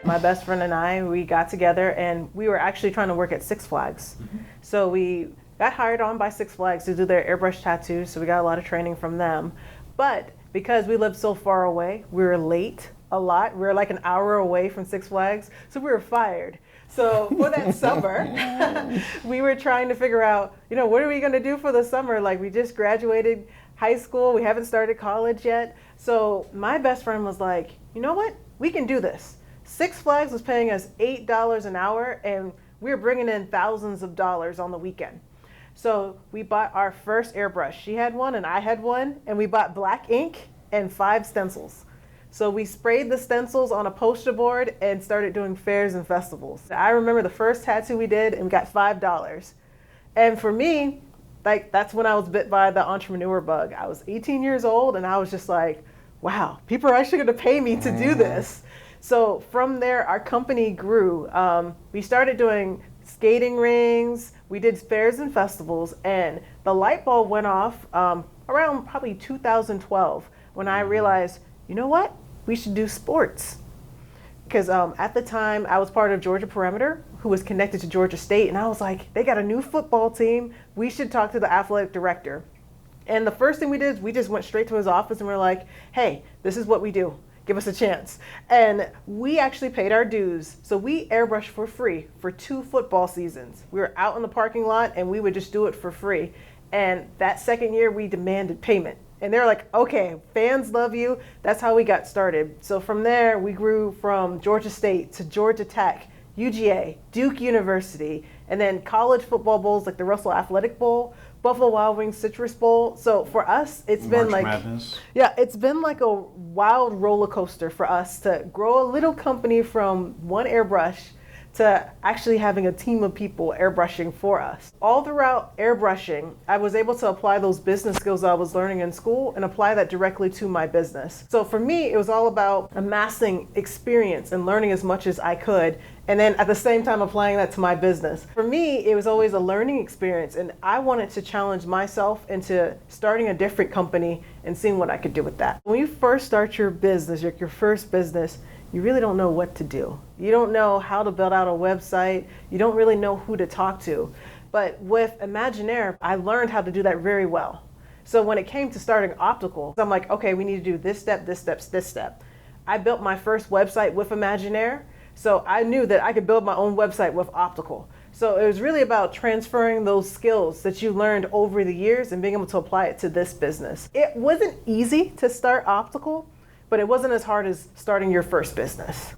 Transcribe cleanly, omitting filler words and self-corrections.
My best friend and I, we got together and we were actually trying to work at Six Flags. So we got hired on by Six Flags to do their airbrush tattoos, so we got a lot of training from them. But because we lived so far away, we were late a lot. We were like an hour away from Six Flags, so we were fired. So for that summer, we were trying to figure out, what are we going to do for the summer? Like, we just graduated high school, we haven't started college yet. So my best friend was like, you know what? We can do this. Six Flags was paying us $8 an hour, and we were bringing in thousands of dollars on the weekend. So we bought our first airbrush. She had one and I had one, and we bought black ink and 5 stencils. So we sprayed the stencils on a poster board and started doing fairs and festivals. I remember the first tattoo we did and we got $5. And for me, that's when I was bit by the entrepreneur bug. I was 18 years old and I was just like, wow, people are actually gonna pay me to do this. So from there, our company grew. We started doing skating rings, we did fairs and festivals, and the light bulb went off around probably 2012 when I realized, you know what? We should do sports. Because at the time, I was part of Georgia Perimeter, who was connected to Georgia State, and I was like, they got a new football team. We should talk to the athletic director. And the first thing we did is we just went straight to his office and we're like, hey, this is what we do. Give us a chance. And we actually paid our dues. So we airbrushed for free for 2 football seasons. We were out in the parking lot and we would just do it for free. And that second year, we demanded payment. And they're like, okay, fans love you. That's how we got started. So from there, we grew from Georgia State to Georgia Tech, UGA, Duke University, and then college football bowls like the Russell Athletic Bowl, Buffalo Wild Wings Citrus Bowl. So for us, it's been like, Madness. Yeah, it's been like a wild roller coaster for us to grow a little company from one airbrush to actually having a team of people airbrushing for us. All throughout airbrushing, I was able to apply those business skills I was learning in school and apply that directly to my business. So for me, it was all about amassing experience and learning as much as I could, and then at the same time applying that to my business. For me, it was always a learning experience, and I wanted to challenge myself into starting a different company and seeing what I could do with that. When you first start your business, your first business, you really don't know what to do. You don't know how to build out a website. You don't really know who to talk to. But with Imaginair, I learned how to do that very well. So when it came to starting Optikal, I'm like, okay, we need to do this step, this step, this step. I built my first website with Imaginair, so I knew that I could build my own website with Optikal. So it was really about transferring those skills that you learned over the years and being able to apply it to this business. It wasn't easy to start Optikal, but it wasn't as hard as starting your first business.